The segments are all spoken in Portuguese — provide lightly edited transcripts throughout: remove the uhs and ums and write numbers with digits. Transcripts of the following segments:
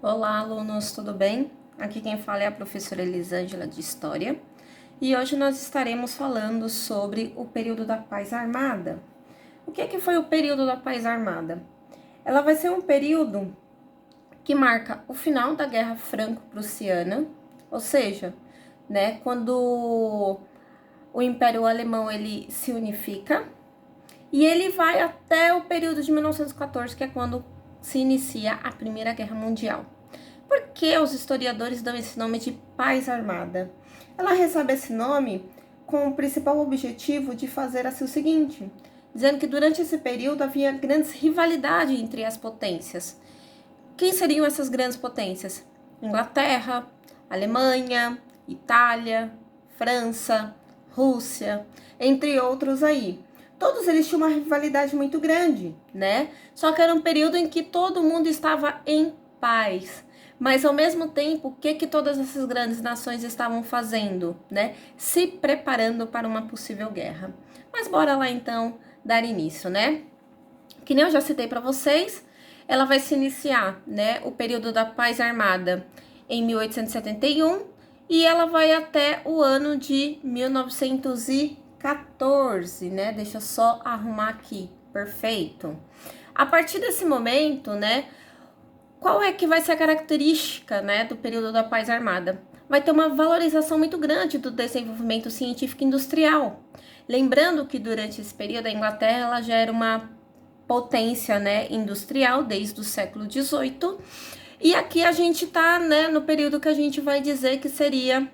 Olá, alunos, tudo bem? Aqui quem fala é a professora Elisângela de História e hoje nós estaremos falando sobre o período da Paz Armada. O que foi o período da Paz Armada? Ela vai ser um período que marca o final da Guerra Franco-Prussiana, ou seja, quando o Império Alemão ele se unifica e ele vai até o período de 1914, que é quando se inicia a Primeira Guerra Mundial. Por que os historiadores dão esse nome de Paz Armada? Ela recebe esse nome com o principal objetivo de fazer assim o seguinte, dizendo que durante esse período havia grandes rivalidades entre as potências. Quem seriam essas grandes potências? Inglaterra, Alemanha, Itália, França, Rússia, entre outros aí. Todos eles tinham uma rivalidade muito grande, né? Só que era um período em que todo mundo estava em paz. Mas ao mesmo tempo, o que todas essas grandes nações estavam fazendo, né? Se preparando para uma possível guerra. Mas bora lá então dar início, né? Que nem eu já citei para vocês, ela vai se iniciar, né, o período da Paz Armada em 1871 e ela vai até o ano de 1914, né? Deixa eu só arrumar aqui. Perfeito. A partir desse momento, né, qual é que vai ser a característica, né, do período da Paz Armada? Vai ter uma valorização muito grande do desenvolvimento científico e industrial. Lembrando que durante esse período a Inglaterra ela já era uma potência, né, industrial desde o século XVIII. E aqui a gente tá, né, no período que a gente vai dizer que seria,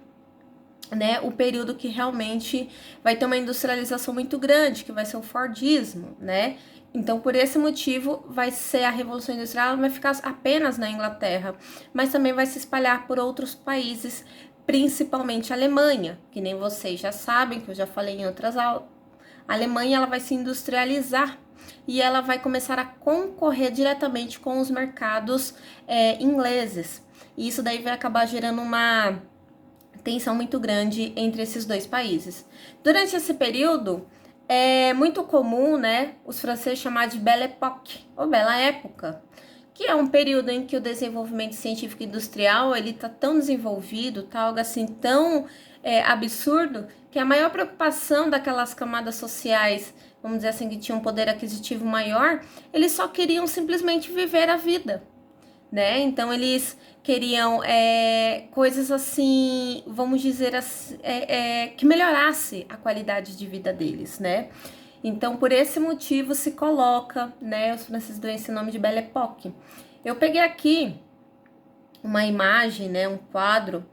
né, o período que realmente vai ter uma industrialização muito grande, que vai ser o Fordismo, né? Então, por esse motivo, vai ser a Revolução Industrial, não vai ficar apenas na Inglaterra, mas também vai se espalhar por outros países, principalmente a Alemanha, que nem vocês já sabem, que eu já falei em outras aulas. A Alemanha ela vai se industrializar e ela vai começar a concorrer diretamente com os mercados ingleses. E isso daí vai acabar gerando uma tensão muito grande entre esses dois países. Durante esse período, é muito comum, né, os franceses chamar de Belle Époque, ou Bela Época, que é um período em que o desenvolvimento científico e industrial ele tá tão desenvolvido, tá algo assim tão absurdo, que a maior preocupação daquelas camadas sociais, vamos dizer assim, que tinham um poder aquisitivo maior, eles só queriam simplesmente viver a vida, né? Então eles queriam coisas assim, vamos dizer assim, que melhorasse a qualidade de vida deles, né? Então por esse motivo se coloca, né, os franceses dão esse nome de Belle Époque. Eu peguei aqui uma imagem, né, um quadro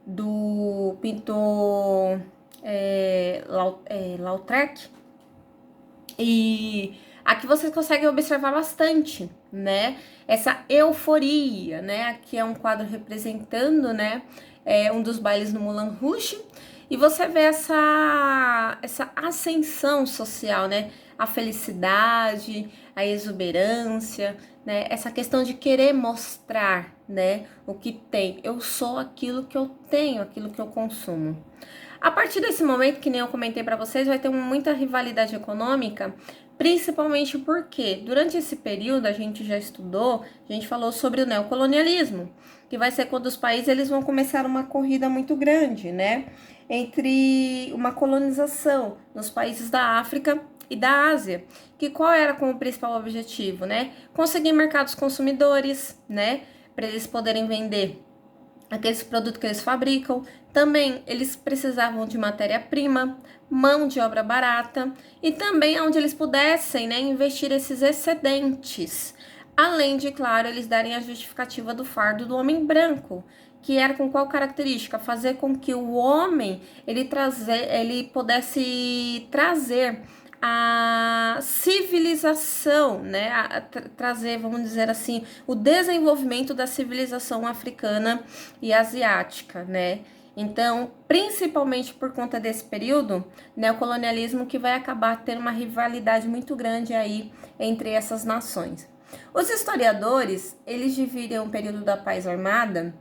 do pintor Lautrec, e aqui vocês conseguem observar bastante, né? Essa euforia, né? Aqui é um quadro representando, né? Um dos bailes no Moulin Rouge. E você vê essa ascensão social, né? A felicidade, a exuberância, né? Essa questão de querer mostrar, né? O que tem. Eu sou aquilo que eu tenho, aquilo que eu consumo. A partir desse momento, que nem eu comentei para vocês, vai ter muita rivalidade econômica, principalmente porque durante esse período a gente já estudou, a gente falou sobre o neocolonialismo, que vai ser quando os países eles vão começar uma corrida muito grande, né, entre uma colonização nos países da África e da Ásia, que qual era como principal objetivo, né? Conseguir mercados consumidores, né, para eles poderem vender aqueles produtos que eles fabricam. Também eles precisavam de matéria-prima, mão de obra barata e também onde eles pudessem, né, investir esses excedentes. Além de, claro, eles darem a justificativa do fardo do homem branco, que era com qual característica? Fazer com que o homem ele pudesse trazer a civilização, né, trazer, vamos dizer assim, o desenvolvimento da civilização africana e asiática, né? Então, principalmente por conta desse período, né, o colonialismo que vai acabar tendo uma rivalidade muito grande aí entre essas nações. Os historiadores, eles dividem o período da Paz Armada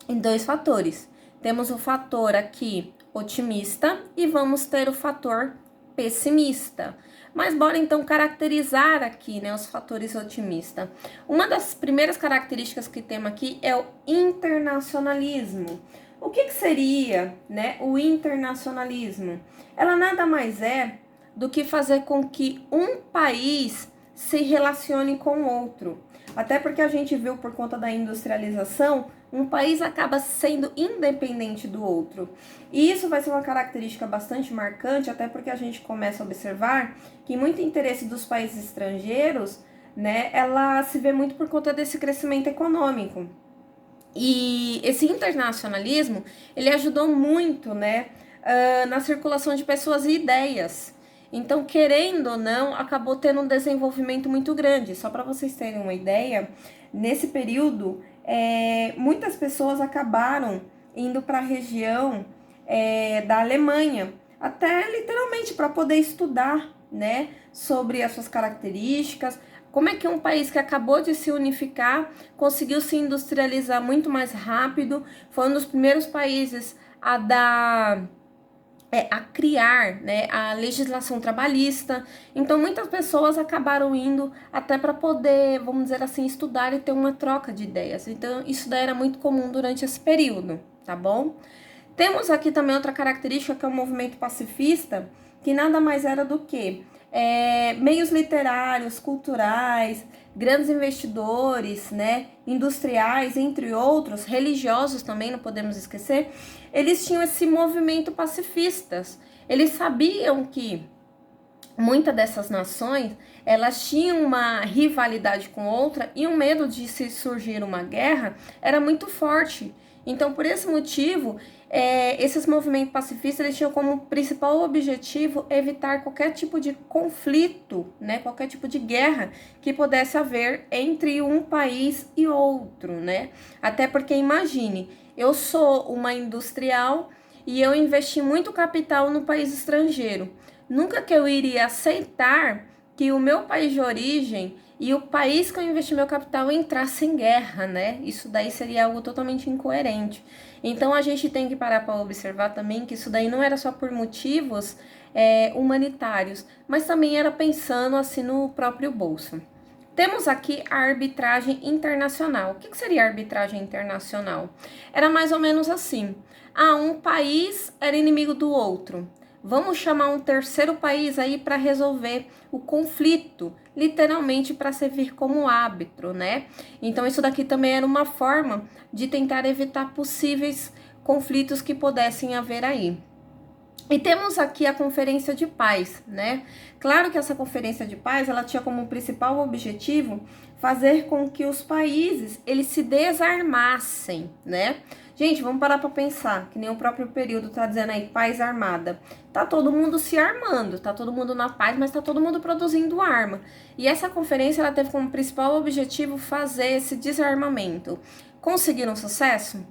em dois fatores. Temos o fator aqui otimista e vamos ter o fator pessimista. Mas bora então caracterizar aqui, né, os fatores otimistas. Uma das primeiras características que temos aqui é o internacionalismo. O que seria, né, o internacionalismo? Ela nada mais é do que fazer com que um país se relacione com outro. Até porque a gente viu, por conta da industrialização, um país acaba sendo independente do outro. E isso vai ser uma característica bastante marcante, até porque a gente começa a observar que muito interesse dos países estrangeiros, né, ela se vê muito por conta desse crescimento econômico. E esse internacionalismo, ele ajudou muito, né, na circulação de pessoas e ideias. Então, querendo ou não, acabou tendo um desenvolvimento muito grande. Só para vocês terem uma ideia, nesse período, muitas pessoas acabaram indo para a região da Alemanha, até literalmente para poder estudar, né, sobre as suas características, como é que um país que acabou de se unificar conseguiu se industrializar muito mais rápido, foi um dos primeiros países a criar, né, a legislação trabalhista. Então muitas pessoas acabaram indo até para poder, vamos dizer assim, estudar e ter uma troca de ideias. Então isso daí era muito comum durante esse período, tá bom? Temos aqui também outra característica, que é o movimento pacifista, que nada mais era do que meios literários, culturais, grandes investidores, né, industriais, entre outros, religiosos também, não podemos esquecer. Eles tinham esse movimento pacifistas. Eles sabiam que muitas dessas nações, elas tinham uma rivalidade com outra e o medo de se surgir uma guerra era muito forte. Então, por esse motivo, esses movimentos pacifistas, eles tinham como principal objetivo evitar qualquer tipo de conflito, né, qualquer tipo de guerra que pudesse haver entre um país e outro, né? Até porque, imagine, eu sou uma industrial e eu investi muito capital no país estrangeiro. Nunca que eu iria aceitar que o meu país de origem e o país que eu investi meu capital entrasse em guerra, né? Isso daí seria algo totalmente incoerente. Então a gente tem que parar para observar também que isso daí não era só por motivos humanitários, mas também era pensando assim no próprio bolso. Temos aqui a arbitragem internacional. O que seria arbitragem internacional? Era mais ou menos assim. Um país era inimigo do outro. Vamos chamar um terceiro país aí para resolver o conflito, literalmente para servir como árbitro, né? Então isso daqui também era uma forma de tentar evitar possíveis conflitos que pudessem haver aí. E temos aqui a Conferência de Paz, né? Claro que essa Conferência de Paz, ela tinha como principal objetivo fazer com que os países, eles se desarmassem, né? Gente, vamos parar para pensar, que nem o próprio período tá dizendo aí, paz armada. Tá todo mundo se armando, tá todo mundo na paz, mas tá todo mundo produzindo arma. E essa conferência, ela teve como principal objetivo fazer esse desarmamento. Conseguiram sucesso?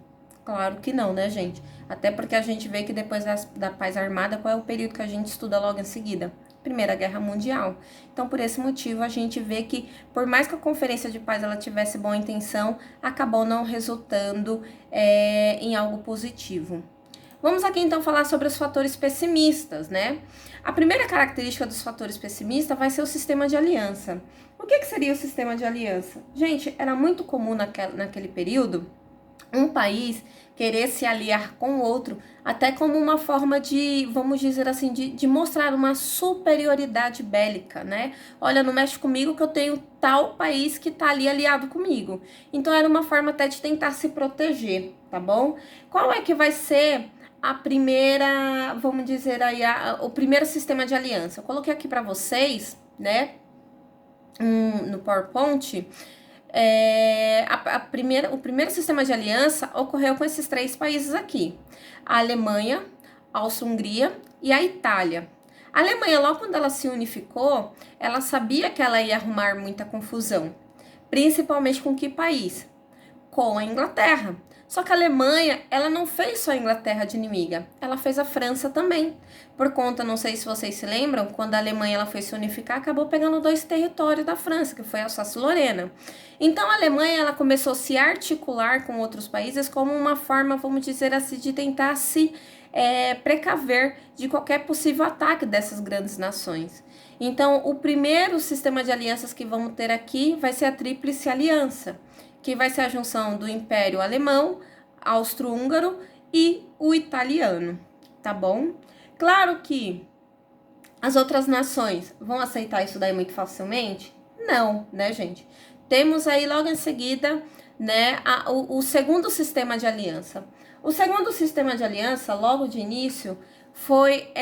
Claro que não, né, gente? Até porque a gente vê que depois da paz armada, qual é o período que a gente estuda logo em seguida? Primeira Guerra Mundial. Então, por esse motivo, a gente vê que, por mais que a Conferência de Paz ela tivesse boa intenção, acabou não resultando em algo positivo. Vamos aqui, então, falar sobre os fatores pessimistas, né? A primeira característica dos fatores pessimistas vai ser o sistema de aliança. O que seria o sistema de aliança? Gente, era muito comum naquele período um país querer se aliar com o outro, até como uma forma de, vamos dizer assim, de mostrar uma superioridade bélica, né? Olha, não mexe comigo que eu tenho tal país que tá ali aliado comigo. Então era uma forma até de tentar se proteger, tá bom? Qual é que vai ser a primeira, vamos dizer aí, o primeiro sistema de aliança? Eu coloquei aqui para vocês, né, no PowerPoint. O primeiro sistema de aliança ocorreu com esses três países aqui: a Alemanha, a Áustria-Hungria e a Itália. A Alemanha, logo quando ela se unificou, ela sabia que ela ia arrumar muita confusão, principalmente com que país? Com a Inglaterra. Só que a Alemanha, ela não fez só a Inglaterra de inimiga, ela fez a França também. Por conta, não sei se vocês se lembram, quando a Alemanha ela foi se unificar, acabou pegando 2 territórios da França, que foi a Alsácia-Lorena. Então a Alemanha, ela começou a se articular com outros países como uma forma, vamos dizer assim, de tentar se precaver de qualquer possível ataque dessas grandes nações. Então, o primeiro sistema de alianças que vamos ter aqui vai ser a Tríplice Aliança, que vai ser a junção do Império Alemão, Austro-Húngaro e o italiano, tá bom? Claro que as outras nações vão aceitar isso daí muito facilmente? Não, né, gente? Temos aí logo em seguida, né, o segundo sistema de aliança. O segundo sistema de aliança, logo de início, foi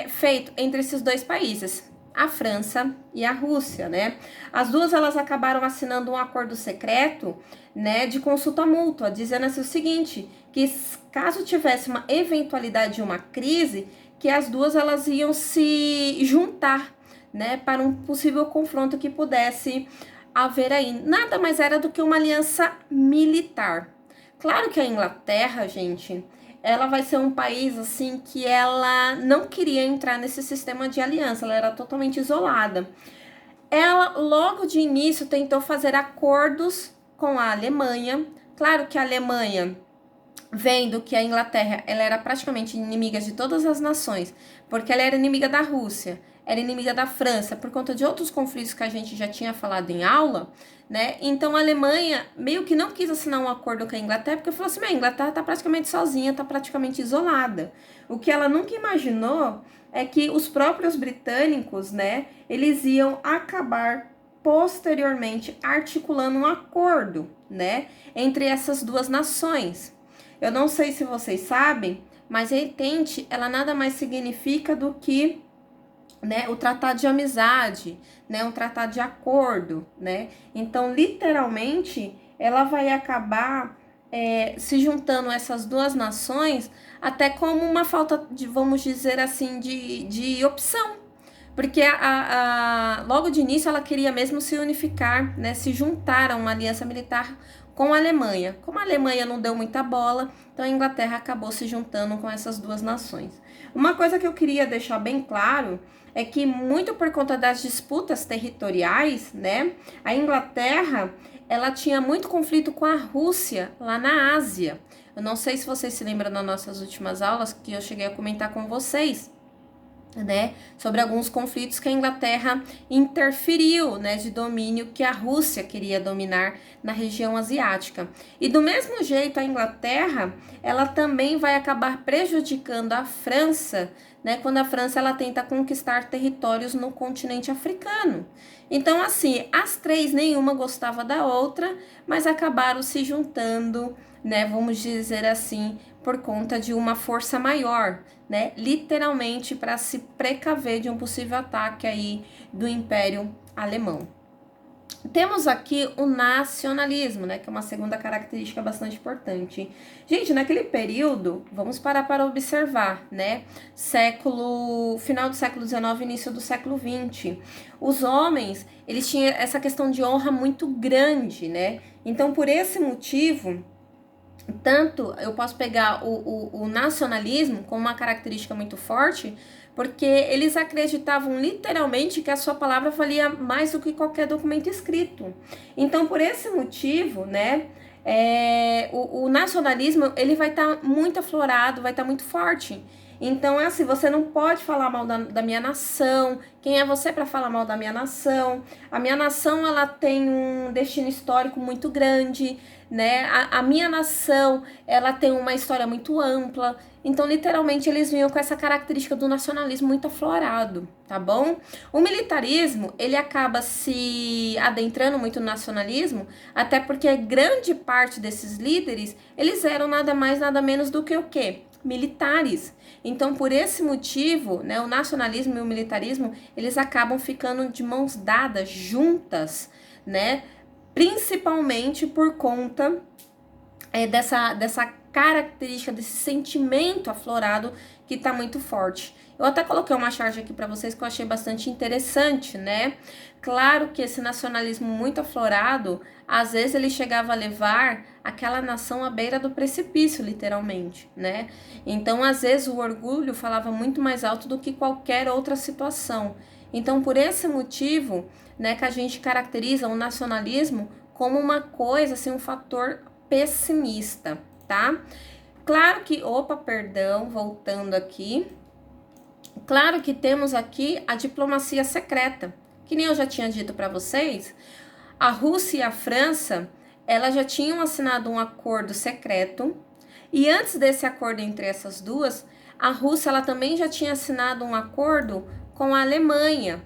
feito entre esses dois países, a França e a Rússia, né? As duas, elas acabaram assinando um acordo secreto, né, de consulta mútua, dizendo assim o seguinte, que caso tivesse uma eventualidade de uma crise, que as duas elas iam se juntar, né, para um possível confronto que pudesse haver aí. Nada mais era do que uma aliança militar. Claro que a Inglaterra, gente, ela vai ser um país, assim, que ela não queria entrar nesse sistema de aliança, ela era totalmente isolada. Ela, logo de início, tentou fazer acordos com a Alemanha. Claro que a Alemanha, vendo que a Inglaterra ela era praticamente inimiga de todas as nações, porque ela era inimiga da Rússia, era inimiga da França, por conta de outros conflitos que a gente já tinha falado em aula, né? Então a Alemanha meio que não quis assinar um acordo com a Inglaterra, porque falou assim, a Inglaterra tá praticamente sozinha, tá praticamente isolada. O que ela nunca imaginou é que os próprios britânicos, né, eles iam acabar posteriormente articulando um acordo, né, entre essas duas nações. Eu não sei se vocês sabem, mas a Entente, ela nada mais significa do que, né, o tratado de amizade, né, um tratado de acordo, né? Então, literalmente, ela vai acabar se juntando essas duas nações até como uma falta de, vamos dizer assim, de opção. Porque logo de início ela queria mesmo se unificar, né, se juntar a uma aliança militar com a Alemanha. Como a Alemanha não deu muita bola, então a Inglaterra acabou se juntando com essas duas nações. Uma coisa que eu queria deixar bem claro é que, muito por conta das disputas territoriais, né, a Inglaterra, ela tinha muito conflito com a Rússia lá na Ásia. Eu não sei se vocês se lembram das nossas últimas aulas que eu cheguei a comentar com vocês, né, sobre alguns conflitos que a Inglaterra interferiu, né, de domínio que a Rússia queria dominar na região asiática. E do mesmo jeito a Inglaterra, ela também vai acabar prejudicando a França, né, quando a França ela tenta conquistar territórios no continente africano. Então, assim, as três nenhuma gostava da outra, mas acabaram se juntando, né, vamos dizer assim, por conta de uma força maior, né, literalmente para se precaver de um possível ataque aí do Império Alemão. Temos aqui o nacionalismo, né, que é uma segunda característica bastante importante. Gente, naquele período, vamos parar para observar, né, final do século XIX, início do século XX, os homens, eles tinham essa questão de honra muito grande, né, então por esse motivo, tanto eu posso pegar o nacionalismo como uma característica muito forte, porque eles acreditavam literalmente que a sua palavra valia mais do que qualquer documento escrito. Então, por esse motivo, né, o nacionalismo ele vai estar muito aflorado, vai estar muito forte. Então, é assim, você não pode falar mal da minha nação. Quem é você para falar mal da minha nação? A minha nação, ela tem um destino histórico muito grande, né? A minha nação, ela tem uma história muito ampla. Então, literalmente, eles vinham com essa característica do nacionalismo muito aflorado, tá bom? O militarismo, ele acaba se adentrando muito no nacionalismo, até porque grande parte desses líderes, eles eram nada mais, nada menos do que o quê? Militares. Então, por esse motivo, né, o nacionalismo e o militarismo, eles acabam ficando de mãos dadas, juntas, né, principalmente por conta dessa característica, desse sentimento aflorado que está muito forte. Eu até coloquei uma charge aqui para vocês que eu achei bastante interessante, né? Claro que esse nacionalismo muito aflorado, às vezes ele chegava a levar aquela nação à beira do precipício, literalmente, né? Então, às vezes, o orgulho falava muito mais alto do que qualquer outra situação. Então, por esse motivo, né, que a gente caracteriza o nacionalismo como uma coisa, assim, um fator pessimista, tá? Claro que, opa, perdão, voltando aqui. Claro que temos aqui a diplomacia secreta, que nem eu já tinha dito para vocês. A Rússia e a França, elas já tinham assinado um acordo secreto, e antes desse acordo entre essas duas, a Rússia ela também já tinha assinado um acordo com a Alemanha.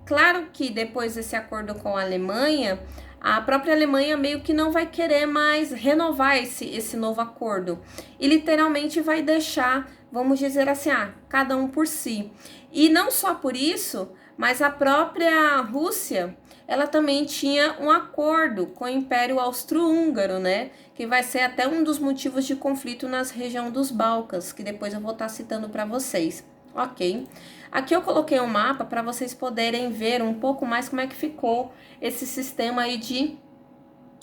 Claro que depois desse acordo com a Alemanha, a própria Alemanha meio que não vai querer mais renovar esse novo acordo. E literalmente vai deixar, vamos dizer assim, cada um por si. E não só por isso, mas a própria Rússia, ela também tinha um acordo com o Império Austro-Húngaro, né? Que vai ser até um dos motivos de conflito nas região dos Balcãs, que depois eu vou estar citando para vocês, ok? Aqui eu coloquei um mapa para vocês poderem ver um pouco mais como é que ficou esse sistema aí de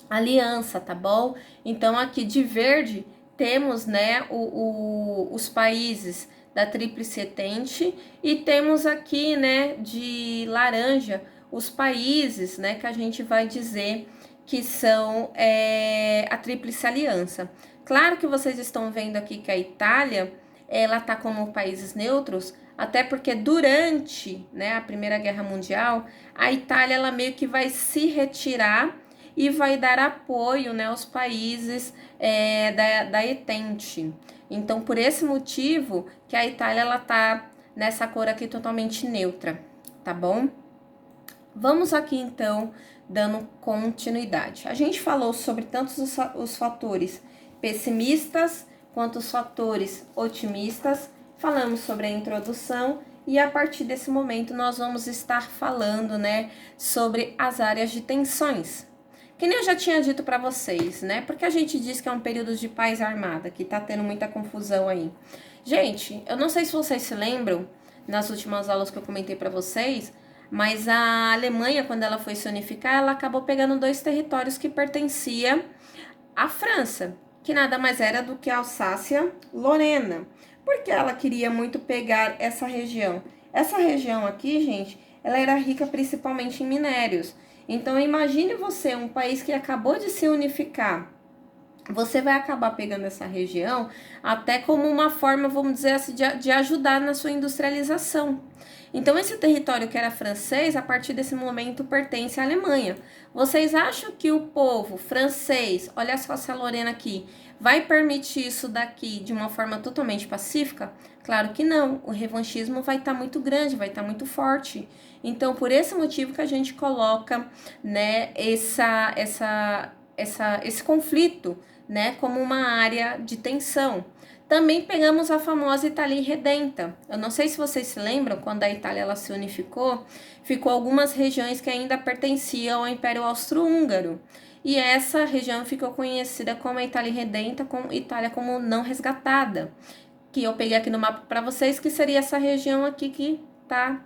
aliança, tá bom? Então aqui de verde temos, né, os países da Tríplice Entente e temos aqui, né, de laranja os países, né, que a gente vai dizer que são a Tríplice Aliança. Claro que vocês estão vendo aqui que a Itália, ela tá como países neutros, até porque durante, né, a Primeira Guerra Mundial, a Itália, ela meio que vai se retirar e vai dar apoio, né, aos países da Entente. Então, por esse motivo que a Itália, ela tá nessa cor aqui totalmente neutra, tá bom? Vamos aqui, então, dando continuidade. A gente falou sobre tanto os fatores pessimistas quanto os fatores otimistas. Falamos sobre a introdução e a partir desse momento nós vamos estar falando, né, sobre as áreas de tensões. Que nem eu já tinha dito para vocês, né? Porque a gente diz que é um período de paz armada, que tá tendo muita confusão aí. Gente, eu não sei se vocês se lembram, nas últimas aulas que eu comentei para vocês, mas a Alemanha, quando ela foi se unificar, ela acabou pegando 2 territórios que pertenciam à França, que nada mais era do que a Alsácia-Lorena. Porque ela queria muito pegar essa região. Essa região aqui, gente, ela era rica principalmente em minérios. Então, imagine você, um país que acabou de se unificar, você vai acabar pegando essa região até como uma forma, vamos dizer assim, de ajudar na sua industrialização. Então, esse território que era francês, a partir desse momento, pertence à Alemanha. Vocês acham que o povo francês, olha só essa Lorena aqui, vai permitir isso daqui de uma forma totalmente pacífica? Claro que não. O revanchismo vai estar muito grande, vai estar muito forte. Então, por esse motivo que a gente coloca, né, esse conflito, né, como uma área de tensão. Também pegamos a famosa Itália Irredenta. Eu não sei se vocês se lembram, quando a Itália ela se unificou, ficou algumas regiões que ainda pertenciam ao Império Austro-Húngaro. E essa região ficou conhecida como a Itália Irredenta, com Itália como não resgatada. Que eu peguei aqui no mapa para vocês, que seria essa região aqui que tá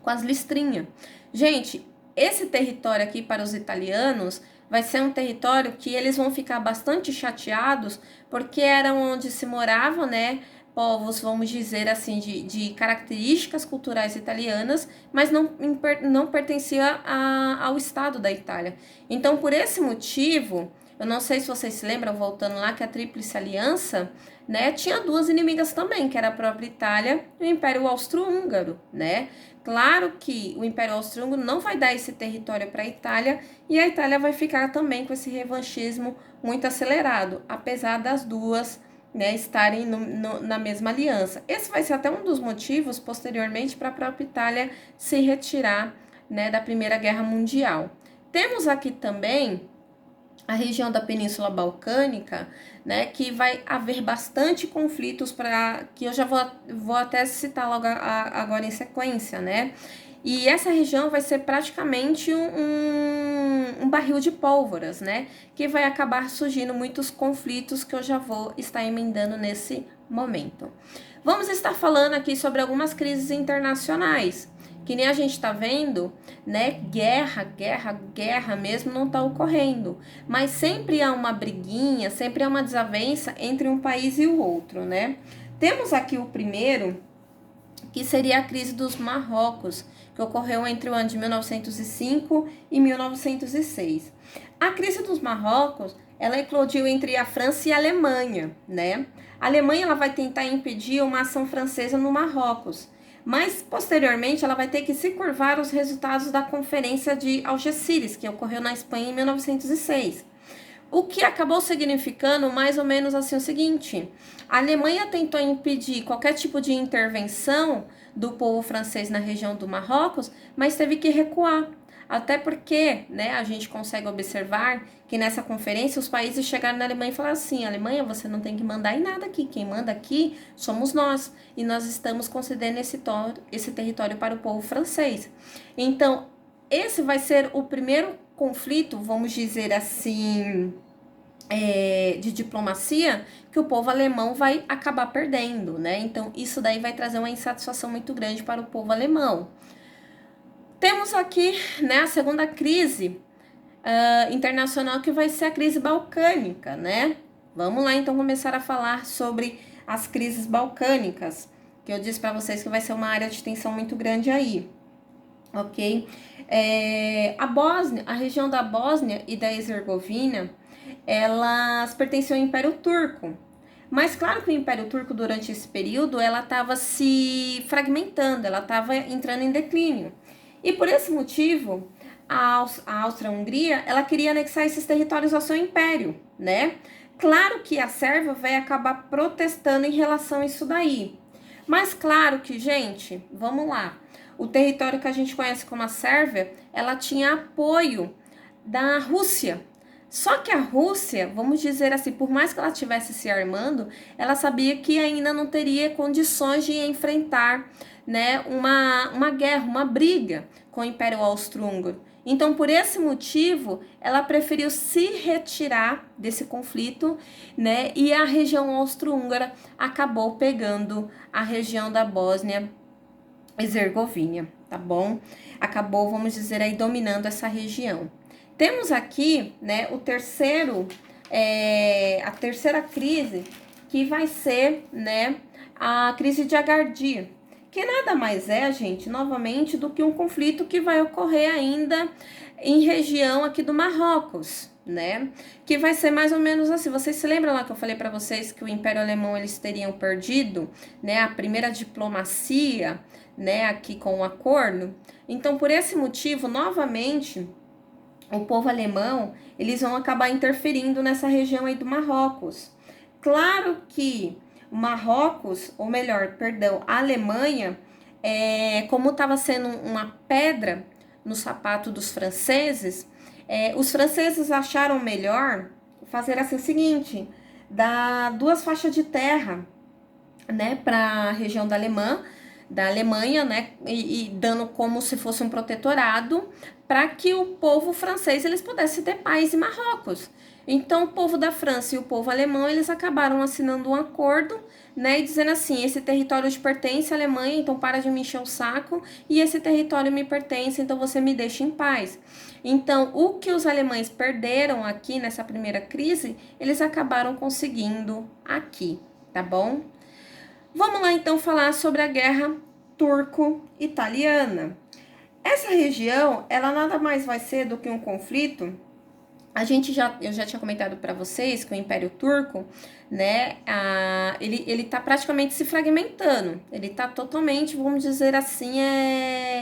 com as listrinhas. Gente, esse território aqui para os italianos vai ser um território que eles vão ficar bastante chateados, porque era onde se moravam, né, povos, vamos dizer assim, de características culturais italianas, mas não pertencia ao estado da Itália. Então, por esse motivo, eu não sei se vocês se lembram, voltando lá, que a Tríplice Aliança, né, tinha 2 inimigas também, que era a própria Itália e o Império Austro-Húngaro, né? Claro que o Império Austro-Húngaro não vai dar esse território para a Itália e a Itália vai ficar também com esse revanchismo muito acelerado, apesar das duas, né, estarem na mesma aliança. Esse vai ser até um dos motivos, posteriormente, para a própria Itália se retirar, né, da Primeira Guerra Mundial. Temos aqui também a região da Península Balcânica, né, que vai haver bastante conflitos, para que eu já vou até citar logo agora em sequência, né? E essa região vai ser praticamente um barril de pólvoras, né? Que vai acabar surgindo muitos conflitos que eu já vou estar emendando nesse momento. Vamos estar falando aqui sobre algumas crises internacionais, que nem a gente tá vendo, né? Guerra mesmo não tá ocorrendo. Mas sempre há uma briguinha, sempre há uma desavença entre um país e o outro, né? Temos aqui o primeiro, que seria a crise dos Marrocos, que ocorreu entre o ano de 1905 e 1906. A crise dos Marrocos, ela eclodiu entre a França e a Alemanha, né? A Alemanha ela vai tentar impedir uma ação francesa no Marrocos, mas posteriormente ela vai ter que se curvar aos resultados da Conferência de Algeciras, que ocorreu na Espanha em 1906. O que acabou significando mais ou menos assim o seguinte: a Alemanha tentou impedir qualquer tipo de intervenção do povo francês na região do Marrocos, mas teve que recuar. Até porque, né, a gente consegue observar que nessa conferência os países chegaram na Alemanha e falaram assim: Alemanha, você não tem que mandar em nada aqui, quem manda aqui somos nós, e nós estamos concedendo esse território para o povo francês. Então, esse vai ser o primeiro conflito, vamos dizer assim, de diplomacia, que o povo alemão vai acabar perdendo, né? Então, isso daí vai trazer uma insatisfação muito grande para o povo alemão. Temos aqui, né, a segunda crise internacional, que vai ser a crise balcânica, né? Vamos lá, então, começar a falar sobre as crises balcânicas, que eu disse para vocês que vai ser uma área de tensão muito grande aí, ok? A região da Bósnia e da Herzegovina, elas pertenciam ao Império Turco. Mas claro que o Império Turco, durante esse período, ela estava se fragmentando, ela estava entrando em declínio. E por esse motivo, a Áustria-Hungria, ela queria anexar esses territórios ao seu império, né? Claro que a Sérvia vai acabar protestando em relação a isso daí. Mas claro que, gente, vamos lá. O território que a gente conhece como a Sérvia, ela tinha apoio da Rússia. Só que a Rússia, vamos dizer assim, por mais que ela estivesse se armando, ela sabia que ainda não teria condições de enfrentar, né, uma guerra, uma briga com o Império Austro-Húngaro. Então, por esse motivo, ela preferiu se retirar desse conflito, né, e a região austro-húngara acabou pegando a região da Bósnia-Herzegovina, tá bom? Acabou, vamos dizer aí, dominando essa região. Temos aqui, né, a terceira crise, que vai ser, né, a crise de Agadir, que nada mais é, gente, novamente, do que um conflito que vai ocorrer ainda em região aqui do Marrocos, né, que vai ser mais ou menos assim. Vocês se lembram lá que eu falei para vocês que o Império Alemão, eles teriam perdido, né, a primeira diplomacia, né, aqui com o acordo? Então, por esse motivo, novamente, o povo alemão, eles vão acabar interferindo nessa região aí do Marrocos. Claro que o Marrocos, ou melhor, perdão, a Alemanha, como estava sendo uma pedra no sapato dos franceses, os franceses acharam melhor fazer assim o seguinte: dar 2 faixas de terra, né, para a região da Alemanha, né, e dando como se fosse um protetorado para que o povo francês eles pudessem ter paz em Marrocos. Então, o povo da França e o povo alemão, eles acabaram assinando um acordo, né, e dizendo assim: esse território te pertence à Alemanha, então para de me encher o saco, e esse território me pertence, então você me deixa em paz. Então, o que os alemães perderam aqui nessa primeira crise, eles acabaram conseguindo aqui, tá bom? Vamos lá então falar sobre a guerra turco-italiana. Essa região, ela nada mais vai ser do que um conflito. Eu já tinha comentado para vocês que o Império Turco, né, ele tá praticamente se fragmentando. Ele tá totalmente, vamos dizer assim,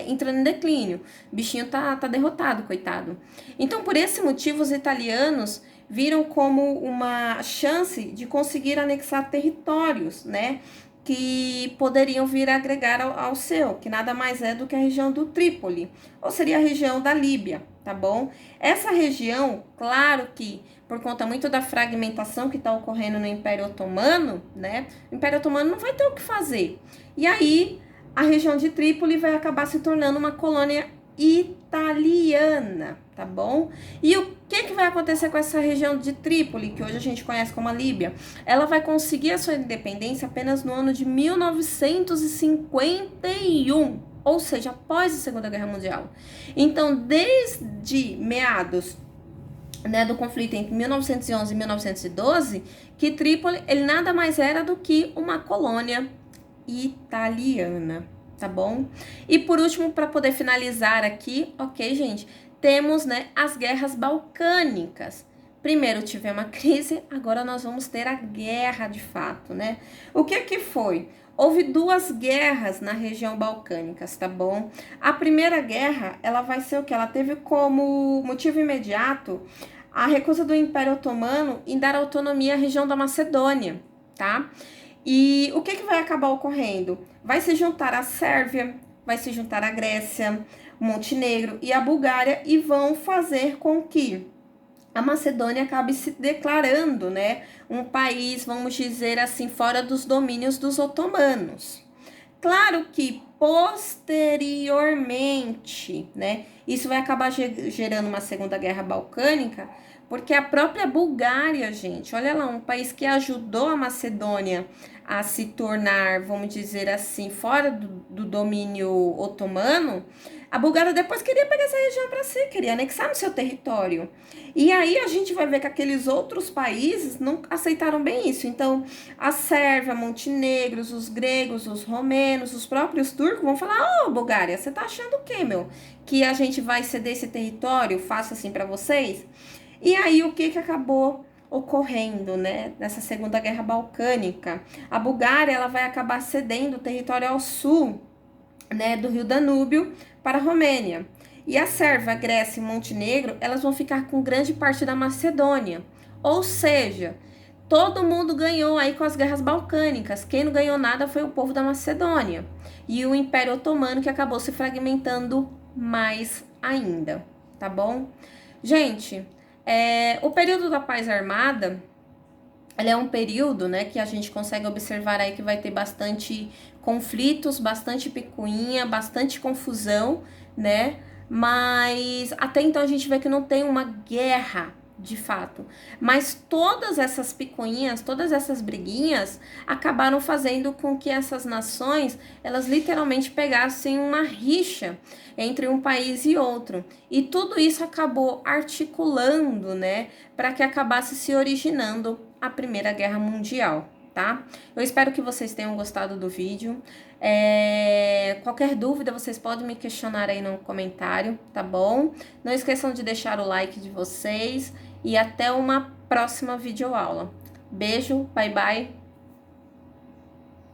entrando em declínio. O bichinho tá derrotado, coitado. Então, por esse motivo, os italianos viram como uma chance de conseguir anexar territórios, né, que poderiam vir a agregar ao seu, que nada mais é do que a região do Trípoli, ou seria a região da Líbia, tá bom? Essa região, claro que por conta muito da fragmentação que está ocorrendo no Império Otomano, né? O Império Otomano não vai ter o que fazer. E aí, a região de Trípoli vai acabar se tornando uma colônia italiana, tá bom? E o que vai acontecer com essa região de Trípoli, que hoje a gente conhece como a Líbia? Ela vai conseguir a sua independência apenas no ano de 1951, ou seja, após a Segunda Guerra Mundial. Então, desde meados, né, do conflito entre 1911 e 1912, que Trípoli, ele nada mais era do que uma colônia italiana, tá bom? E por último, para poder finalizar aqui, ok, gente, temos, né, as guerras balcânicas. Primeiro tivemos a crise, agora nós vamos ter a guerra de fato, né? O que foi? Houve duas guerras na região balcânica, tá bom? A primeira guerra, ela vai ser o que? Ela teve como motivo imediato a recusa do Império Otomano em dar autonomia à região da Macedônia, tá? E o que vai acabar ocorrendo? Vai se juntar a Sérvia, vai se juntar a Grécia, o Montenegro e a Bulgária e vão fazer com que a Macedônia acabe se declarando, né, um país, vamos dizer assim, fora dos domínios dos otomanos. Claro que posteriormente, né, isso vai acabar gerando uma segunda guerra balcânica, porque a própria Bulgária, gente, olha lá, um país que ajudou a Macedônia a se tornar, vamos dizer assim, fora do domínio otomano, a Bulgária depois queria pegar essa região para si, queria anexar no seu território. E aí a gente vai ver que aqueles outros países não aceitaram bem isso. Então, a Sérvia, Montenegro, os gregos, os romenos, os próprios turcos vão falar: ô, Bulgária, você tá achando o quê, meu? Que a gente vai ceder esse território fácil assim para vocês? E aí o que acabou ocorrendo, né, nessa Segunda Guerra Balcânica? A Bulgária, ela vai acabar cedendo o território ao sul, né, do Rio Danúbio para a Romênia. E a Sérvia, a Grécia e Montenegro, elas vão ficar com grande parte da Macedônia. Ou seja, todo mundo ganhou aí com as guerras balcânicas. Quem não ganhou nada foi o povo da Macedônia. E o Império Otomano, que acabou se fragmentando mais ainda, tá bom? Gente, o período da paz armada, ele é um período, né, que a gente consegue observar aí que vai ter bastante conflitos, bastante picuinha, bastante confusão, né? Mas até então a gente vê que não tem uma guerra de fato. Mas todas essas picuinhas, todas essas briguinhas acabaram fazendo com que essas nações, elas literalmente pegassem uma rixa entre um país e outro. E tudo isso acabou articulando, né, para que acabasse se originando a Primeira Guerra Mundial, tá? Eu espero que vocês tenham gostado do vídeo. Qualquer dúvida, vocês podem me questionar aí no comentário, tá bom? Não esqueçam de deixar o like de vocês e até uma próxima videoaula. Beijo, bye bye!